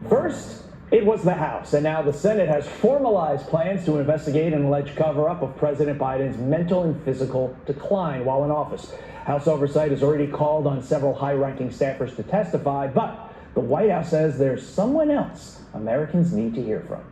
First, it was the House, and now the Senate has formalized plans to investigate an alleged cover-up of President Biden's mental and physical decline while in office. House Oversight has already called on several high-ranking staffers to testify, but the White House says there's someone else Americans need to hear from.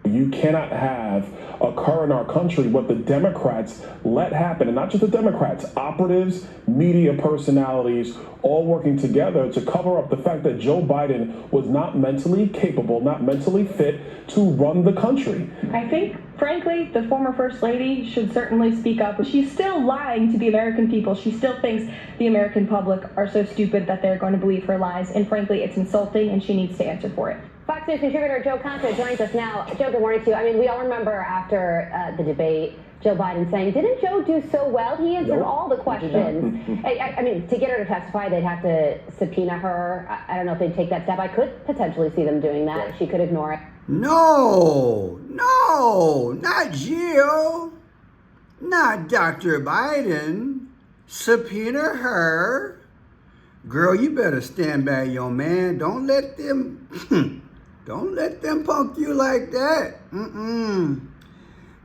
You cannot have occur in our country what the Democrats let happen, and not just the Democrats, operatives, media personalities, all working together to cover up the fact that Joe Biden was not mentally capable, not mentally fit to run the country. I think, frankly, the former First Lady should certainly speak up, but she's still lying to the American people. She still thinks the American public are so stupid that they're going to believe her lies, and frankly, it's insulting, and she needs to answer for it. Fox News contributor Joe Concha joins us now. Joe, good morning to you. I mean, we all remember after the debate, Joe Biden saying, didn't Joe do so well? He answered all the questions. I mean, to get her to testify, they'd have to subpoena her. I don't know if they'd take that step. I could potentially see them doing that. Right. She could ignore it. No, not Jill. Not Dr. Biden. Subpoena her. Girl, you better stand by your man. Don't let them... Don't let them punk you like that.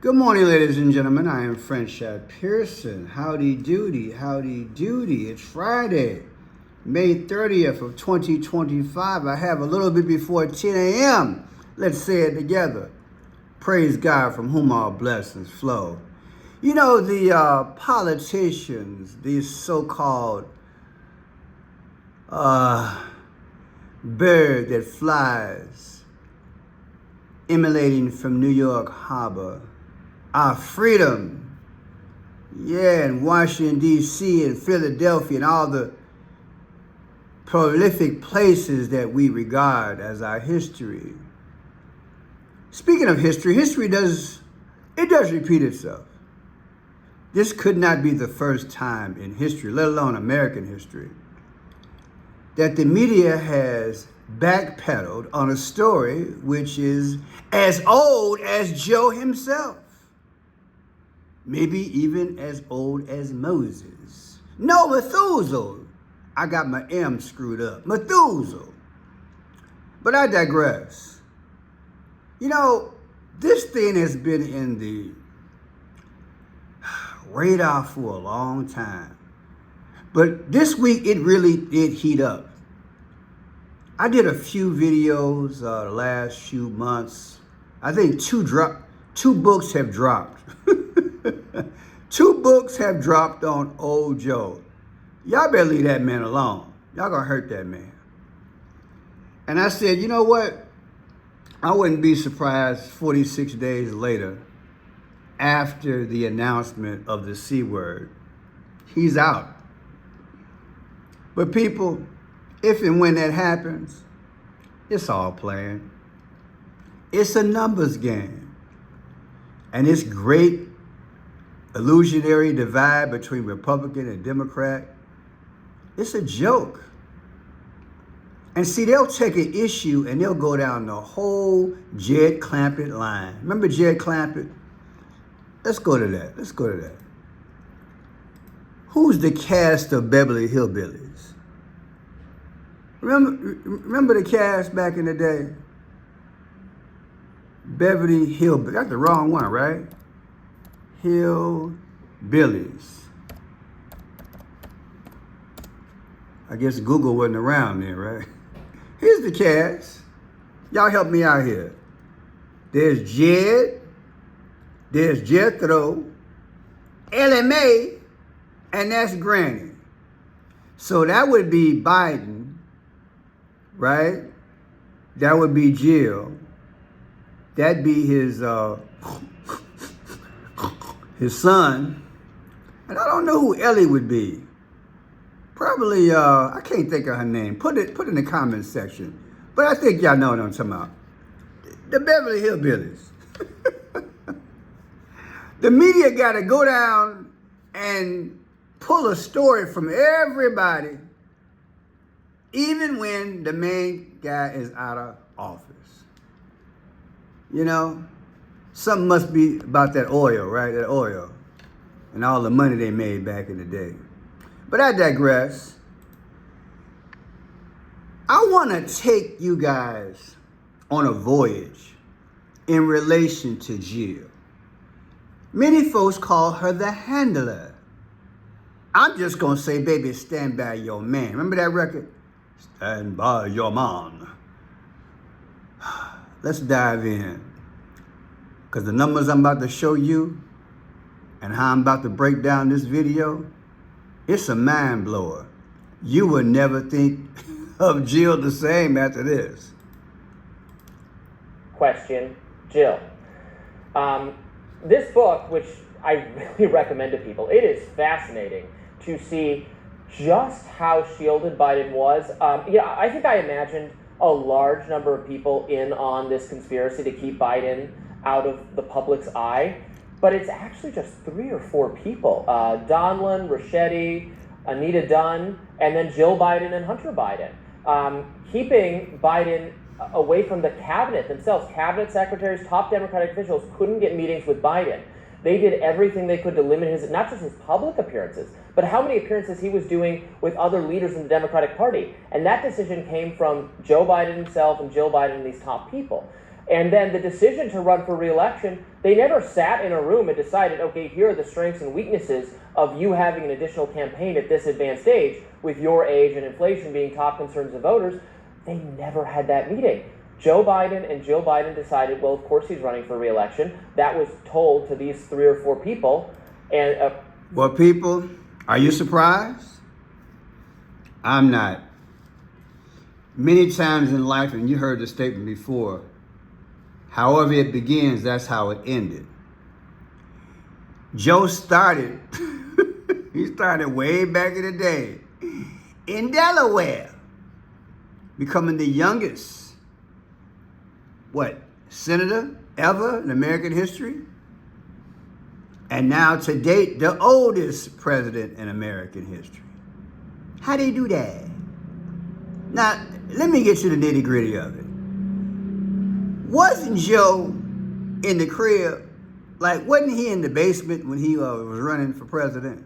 Good morning, ladies and gentlemen. I am French Shad Pearson. Howdy doody, howdy doody. It's Friday, May 30th of 2025. I have a little bit before 10 a.m. Let's say it together. Praise God from whom all blessings flow. You know, the politicians, these so-called bird that flies, emanating from New York Harbor, our freedom, in Washington, D.C. and Philadelphia and all the prolific places that we regard as our history. Speaking of history, history does repeat itself. This could not be the first time in history, let alone American history, that the media has backpedaled on a story which is as old as Joe himself. Maybe even as old as Moses. No, Methuselah. I got my M screwed up. Methuselah. But I digress. You know, this thing has been in the radar for a long time. But this week, it really did heat up. I did a few videos the last few months. I think two books have dropped. 2 books have dropped on old Joe. Y'all better leave that man alone. Y'all gonna hurt that man. And I said, you know what? I wouldn't be surprised 46 days later, after the announcement of the C word, he's out. But people, if and when that happens, it's all playing. It's a numbers game. And this great illusionary divide between Republican and Democrat, it's a joke. And see, they'll take an issue and they'll go down the whole Jed Clampett line. Remember Jed Clampett? Let's go to that. Who's the cast of Beverly Hillbillies? Remember the cast back in the day? Beverly Hillbillies. That's the wrong one, right? Hillbillies. I guess Google wasn't around then, right? Here's the cast. Y'all help me out here. There's Jed. There's Jethro. Ellie Mae. And that's Granny. So that would be Biden, right? That would be Jill. That'd be his son. And I don't know who Ellie would be. Probably, I can't think of her name. Put it in the comments section. But I think y'all know what I'm talking about. The Beverly Hillbillies. The media got to go down and pull a story from everybody, even when the main guy is out of office. You know, something must be about that oil, right? That oil and all the money they made back in the day. But I digress. I want to take you guys on a voyage in relation to Jill. Many folks call her the handler. I'm just going to say, baby, stand by your man. Remember that record? Stand by your man. Let's dive in. Because the numbers I'm about to show you and how I'm about to break down this video, it's a mind blower. You would never think of Jill the same after this. Question, Jill. This book, which I really recommend to people, it is fascinating to see just how shielded Biden was. I think I imagined a large number of people in on this conspiracy to keep Biden out of the public's eye, but it's actually just 3 or 4 people. Donlin, Ricchetti, Anita Dunn, and then Jill Biden and Hunter Biden. Keeping Biden away from the cabinet themselves. Cabinet secretaries, top Democratic officials couldn't get meetings with Biden. They did everything they could to limit his, not just his public appearances, but how many appearances he was doing with other leaders in the Democratic Party. And that decision came from Joe Biden himself and Jill Biden and these top people. And then the decision to run for re-election, they never sat in a room and decided, okay, here are the strengths and weaknesses of you having an additional campaign at this advanced age with your age and inflation being top concerns of voters. They never had that meeting. Joe Biden and Jill Biden decided, well, of course he's running for re-election. That was told to these 3 or 4 people. And well, people, are you surprised? I'm not. Many times in life, and you heard the statement before, however it begins, that's how it ended. Joe started, he started way back in the day in Delaware, becoming the youngest, senator ever in American history? And now to date, the oldest president in American history. How do you do that? Now, let me get you the nitty gritty of it. Wasn't Joe in the crib? Like, wasn't he in the basement when he was running for president?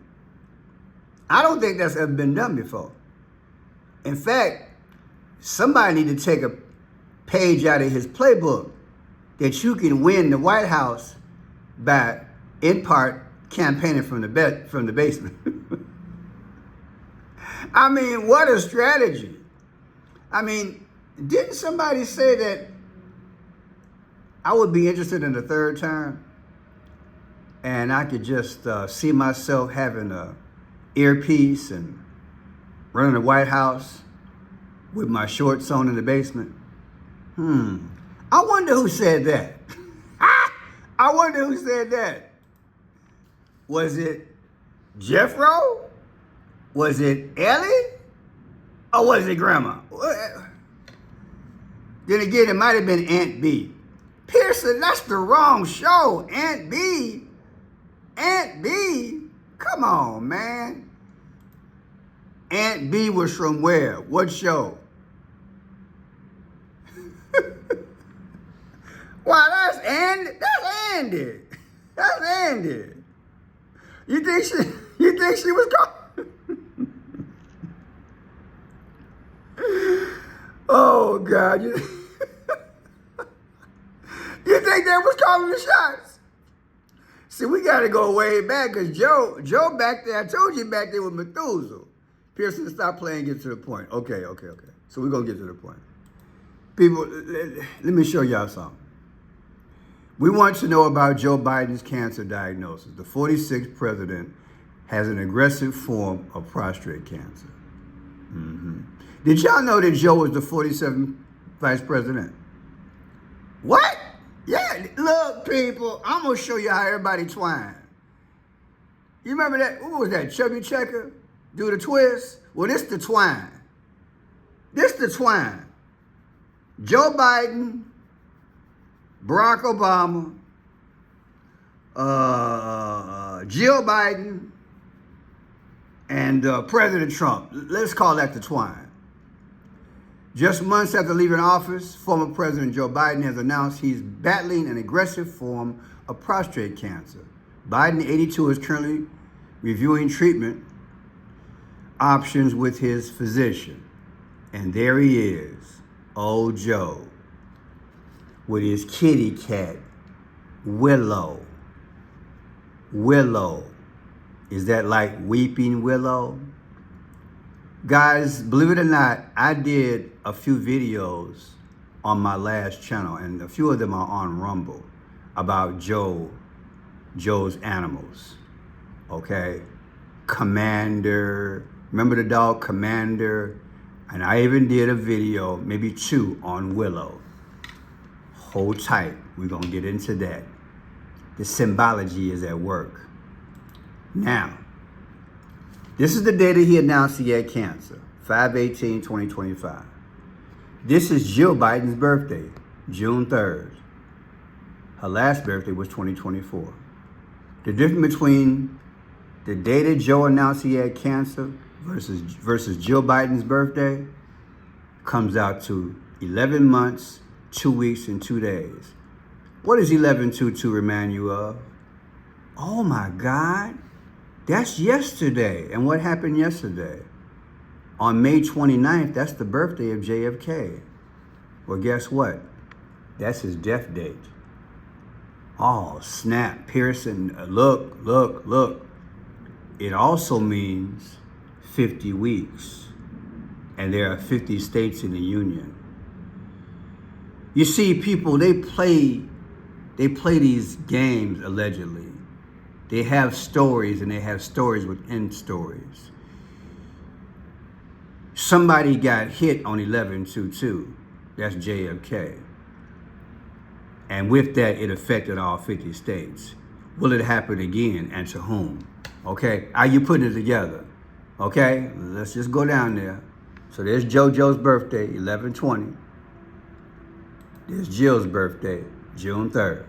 I don't think that's ever been done before. In fact, somebody need to take a page out of his playbook that you can win the White House by, in part, campaigning from the basement. I mean, what a strategy. I mean, didn't somebody say that I would be interested in the 3rd term and I could just see myself having a earpiece and running the White House with my shorts on in the basement? I wonder who said that. I wonder who said that. Was it Jeffro? Was it Ellie? Or was it Grandma? Then again, it might have been Aunt B. Pearson, that's the wrong show. Aunt B. Aunt B. Come on, man. Aunt B was from where? What show? Wow, that's Andy. That's Andy. That's Andy. You think she was gone? Oh God. You think they was calling the shots? See, we gotta go way back because Joe back there, I told you back there with Methuselah. Pearson, stop playing, get to the point. Okay. So we're gonna get to the point. People, let me show y'all something. We want to know about Joe Biden's cancer diagnosis. The 46th president has an aggressive form of prostate cancer. Did y'all know that Joe was the 47th vice president? What? Yeah, look, people, I'm going to show you how everybody twine. You remember that? What was that, Chubby Checker? Do the twist? Well, this the twine. This the twine. Joe Biden, Barack Obama, Jill Biden, and President Trump. Let's call that the twine. Just months after leaving office, former President Joe Biden has announced he's battling an aggressive form of prostate cancer. Biden, 82, is currently reviewing treatment options with his physician. And there he is, old Joe, with his kitty cat, Willow. Willow. Is that like Weeping Willow? Guys, believe it or not, I did a few videos on my last channel, and a few of them are on Rumble, about Joe's animals, okay? Commander, remember the dog Commander? And I even did a video, maybe 2, on Willow. Hold tight, we're gonna get into that. The symbology is at work. Now, this is the day that he announced he had cancer, 5/18/2025. This is Jill Biden's birthday, June 3rd. Her last birthday was 2024. The difference between the day that Joe announced he had cancer versus Jill Biden's birthday comes out to 11 months, 2 weeks, and 2 days. What does 11/22 remind you of? Oh my God, that's yesterday. And what happened yesterday? On May 29th, that's the birthday of JFK. Well, guess what? That's his death date. Oh, snap, Pearson, look. It also means 50 weeks. And there are 50 states in the union. You see, people, they play these games, allegedly. They have stories, and they have stories within stories. Somebody got hit on 11/22. That's JFK. And with that, it affected all 50 states. Will it happen again, and to whom? Okay, are you putting it together? Okay, let's just go down there. So there's JoJo's birthday, 11/20. There's Jill's birthday, June 3rd.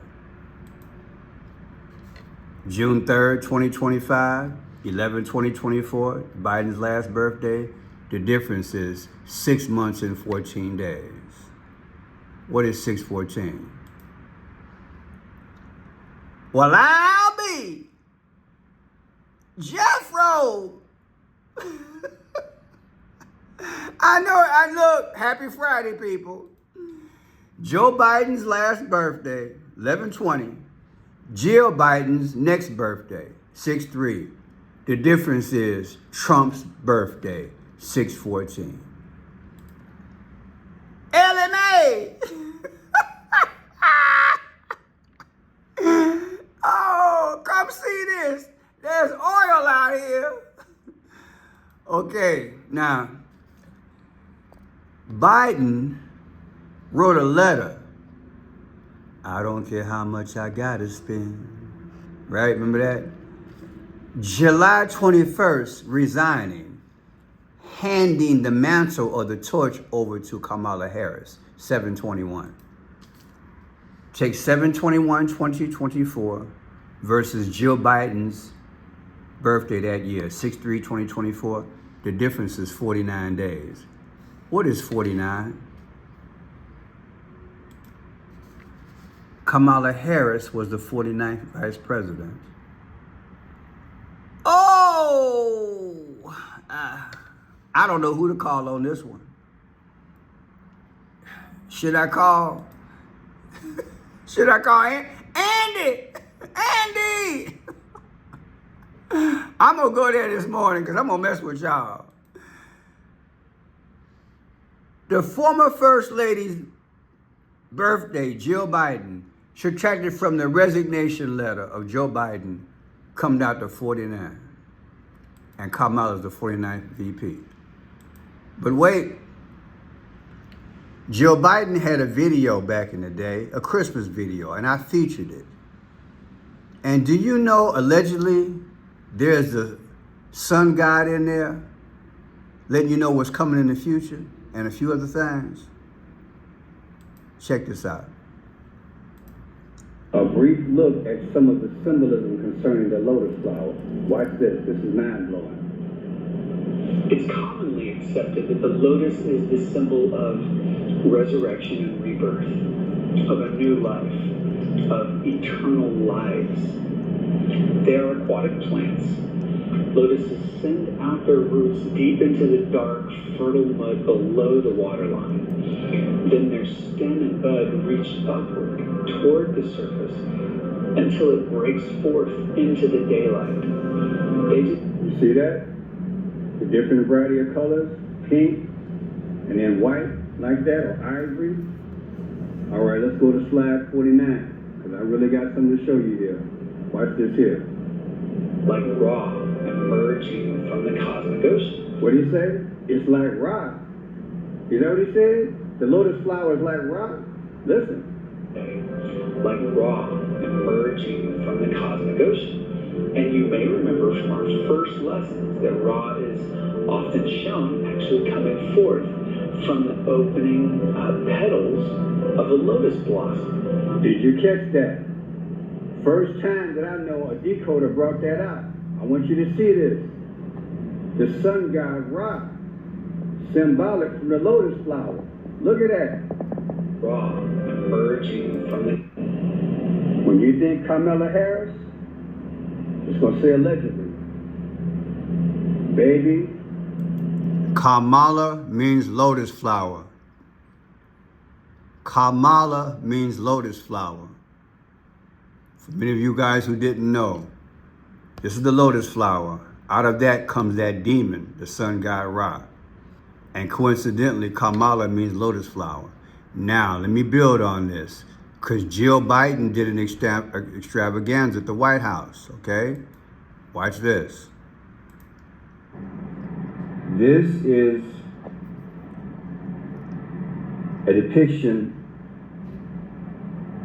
June 3rd, 2025, 11/20/24, Biden's last birthday. The difference is 6 months and 14 days. What is 6/14? Well, I'll be Jeffro. I look, happy Friday, people. Joe Biden's last birthday, 11/20. Jill Biden's next birthday, 6/3. The difference is Trump's birthday, 6/14. LMA! Oh, come see this. There's oil out here. Okay, now, Biden wrote a letter. I don't care how much I gotta spend. Right, remember that? July 21st, resigning, handing the mantle or the torch over to Kamala Harris, 7/21. Take 7/21/2024 versus Jill Biden's birthday that year, 6/3/2024. The difference is 49 days. What is 49? Kamala Harris was the 49th vice president. Oh, I don't know who to call on this one. Should I call? Should I call Andy? Andy! I'm going to go there this morning because I'm going to mess with y'all. The former First Lady's birthday, Jill Biden, subtracted from the resignation letter of Joe Biden, come out to 49. And Kamala's the 49th VP. But wait, Joe Biden had a video back in the day, a Christmas video, and I featured it. And do you know, allegedly, there's a sun god in there letting you know what's coming in the future and a few other things? Check this out. A brief look at some of the symbolism concerning the lotus flower. Watch this. This is mind-blowing. It's commonly accepted that the lotus is the symbol of resurrection and rebirth, of a new life, of eternal lives. They are aquatic plants Lotuses send out their roots deep into the dark, fertile mud below the waterline. Then their stem and bud reach upward toward the surface until it breaks forth into the daylight. You see that? The different variety of colors, pink, and then white, like that, or ivory. All right, let's go to slide 49, because I really got something to show you here. Watch this here. Like Ra emerging from the cosmic ocean. What do you say? It's like rock. You know what he said? The lotus flower is like rock. Listen. Like Ra emerging from the cosmic ocean. And you may remember from our first lessons that Ra is often shown actually coming forth from the opening petals of a lotus blossom. Did you catch that? First time that I know a decoder brought that out. I want you to see this. The sun god Ra, symbolic from the lotus flower. Look at that. Ra emerging from the... When you think Kamala Harris, it's going to say allegedly. Baby. Kamala means lotus flower. Kamala means lotus flower. For many of you guys who didn't know, this is the lotus flower. Out of that comes that demon, the sun god Ra. And coincidentally, Kamala means lotus flower. Now, let me build on this, because Jill Biden did an extravaganza at the White House, okay? Watch this. This is a depiction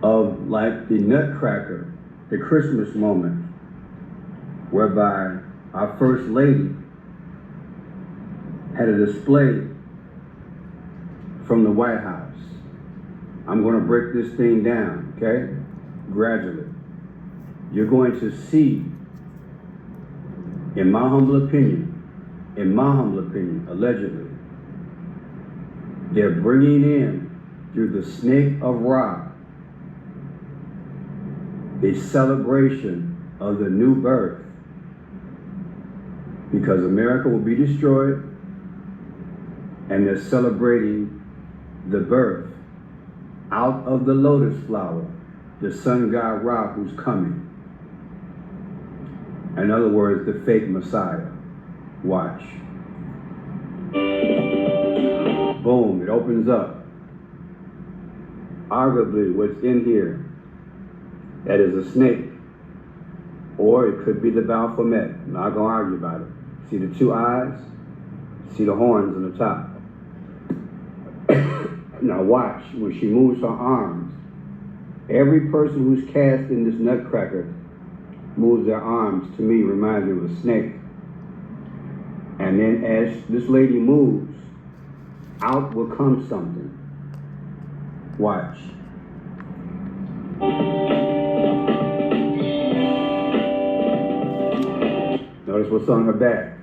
of like the Nutcracker, the Christmas moment, whereby our First Lady had a display from the White House. I'm going to break this thing down, okay? Gradually. You're going to see, in my humble opinion, allegedly, they're bringing in, through the snake of Ra, a celebration of the new birth, because America will be destroyed, and they're celebrating the birth out of the lotus flower, the sun god Ra who's coming. In other words, the fake Messiah. Watch. Boom, it opens up. Arguably, what's in here, that is a snake. Or it could be the Baphomet. I'm not going to argue about it. See the two eyes? See the horns on the top. Now watch, when she moves her arms, every person who's cast in this Nutcracker moves their arms, to me, reminds me of a snake. And then as this lady moves, out will come something. Watch. Notice what's on her back.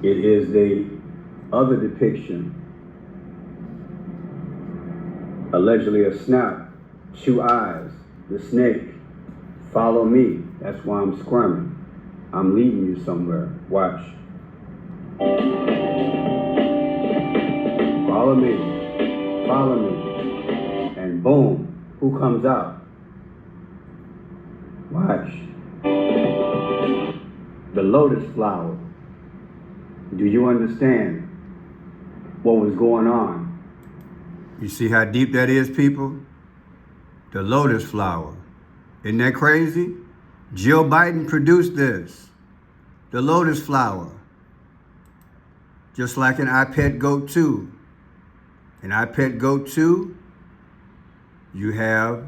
It is the other depiction, allegedly a snout, two eyes, the snake. Follow me. That's why I'm squirming. I'm leading you somewhere. Watch. Follow me. Follow me. And boom, who comes out? Watch. The lotus flower. Do you understand what was going on? You see how deep that is, people? The lotus flower. Isn't that crazy? Jill Biden produced this. The lotus flower. Just like an iPet Go 2. In iPet Go 2, you have,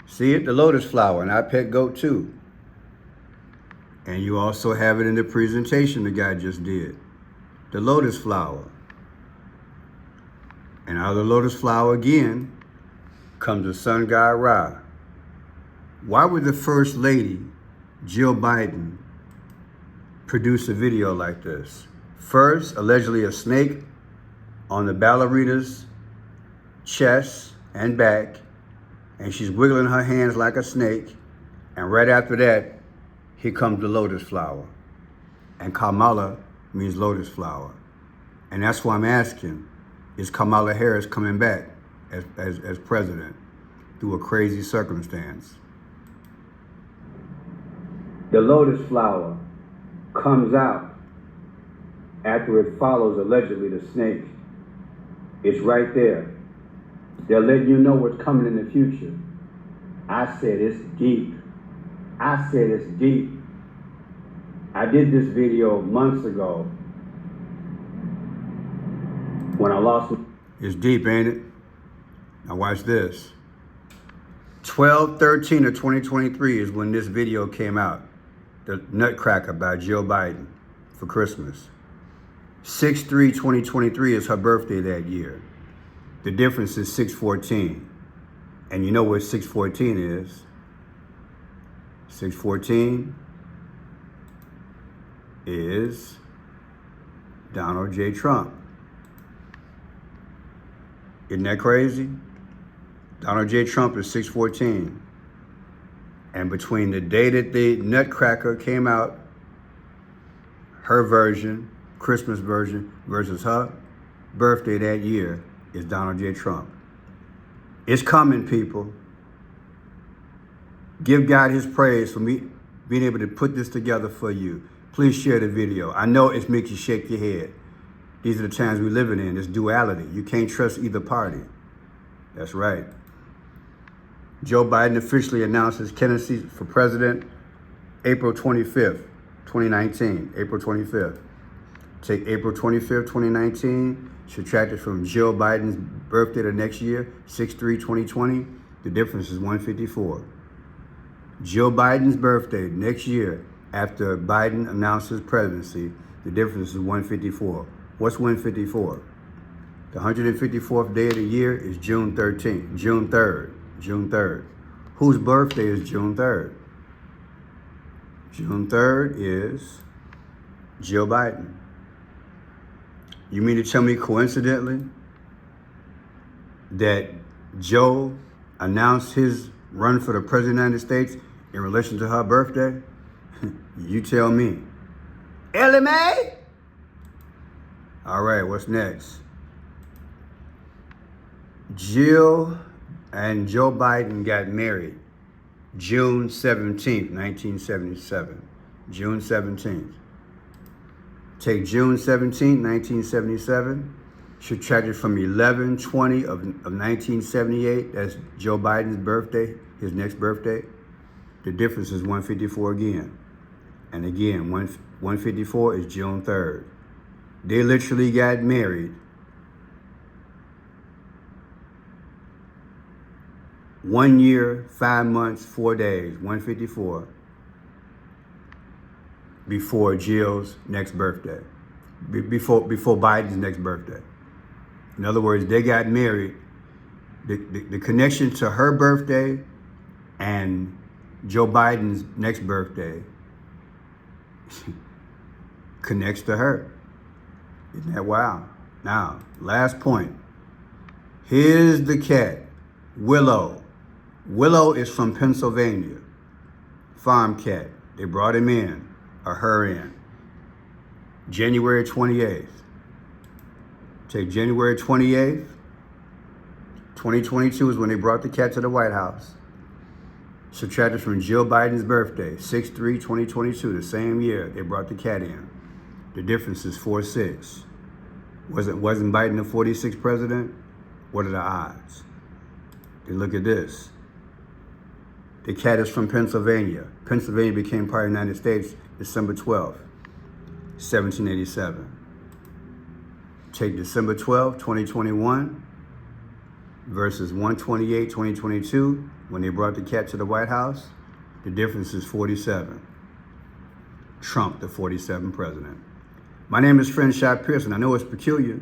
see it? The lotus flower in iPet Go 2. And you also have it in the presentation the guy just did. The lotus flower. And out of the lotus flower again comes the sun god Ra. Why would the First Lady, Jill Biden, produce a video like this? First, allegedly a snake on the ballerina's chest and back, and she's wiggling her hands like a snake, And right after that, here comes the Lotus Flower. And Kamala means Lotus Flower. And that's why I'm asking, is Kamala Harris coming back as president through a crazy circumstance? The lotus flower comes out after it follows allegedly the snake. It's right there. They're letting you know what's coming in the future. I said it's deep. I said it's deep. I did this video months ago when I lost. It's deep, ain't it? Now watch this. 12/13 of 2023 is when this video came out. The Nutcracker by Joe Biden for Christmas. 6/3/2023 is her birthday that year. The difference is 6/14. And you know what 6/14 is? 6/14 is Donald J. Trump. Isn't that crazy? Donald J. Trump is 6/14. And between the day that the Nutcracker came out, her version, Christmas version, versus her birthday that year is Donald J. Trump. It's coming, people. Give God his praise for me being able to put this together for you. Please share the video. I know it makes you shake your head. These are the times we're living in, this duality. You can't trust either party. That's right. Joe Biden officially announced his candidacy for president April 25th, 2019, April 25th. Take April 25th, 2019, subtract it from Joe Biden's birthday the next year, 6/3/2020, the difference is 154. Joe Biden's birthday next year after Biden announced his presidency, the difference is 154. What's 154? The 154th day of the year is June 13th, June 3rd. June 3rd. Whose birthday is June 3rd? June 3rd is Joe Biden. You mean to tell me coincidentally that Joe announced his run for the president of the United States in relation to her birthday? You tell me. Ellie Mae? All right, what's next? Jill and Joe Biden got married June 17th, 1977. June 17th. Take June 17th, 1977, subtract it from 11/20 of 1978. That's Joe Biden's birthday, his next birthday. The difference is 154 again. And again, 154 is June 3rd. They literally got married 1 year, 5 months, 4 days, 154, before Jill's next birthday, before Biden's next birthday. In other words, they got married. The connection to her birthday and Joe Biden's next birthday connects to her. Isn't that wild? Now, last point. Here's the cat, Willow. Willow is from Pennsylvania. Farm cat. They brought him in, or her in. January 28th. Take January 28th. 2022 is when they brought the cat to the White House. Subtracted from Jill Biden's birthday, 6/3/2022, the same year they brought the cat in. The difference is 4/6. Wasn't Biden the 46th president? What are the odds? Then look at this. The cat is from Pennsylvania. Pennsylvania became part of the United States December 12th, 1787. Take December 12th, 2021 versus 1/28/2022 when they brought the cat to the White House. The difference is 47. Trump, the 47th president. My name is Friendshot Pearson. I know it's peculiar,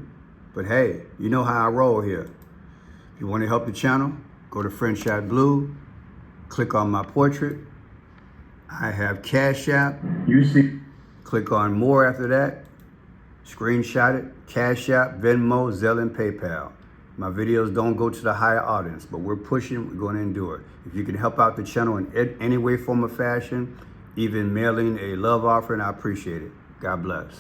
but hey, you know how I roll here. If you want to help the channel, go to Friendshot Blue, click on my portrait. I have Cash App. You see. Click on more after that. Screenshot it. Cash App, Venmo, Zelle, and PayPal. My videos don't go to the higher audience, but we're pushing, we're going to endure. If you can help out the channel in any way, form, or fashion, even mailing a love offering, I appreciate it. God bless.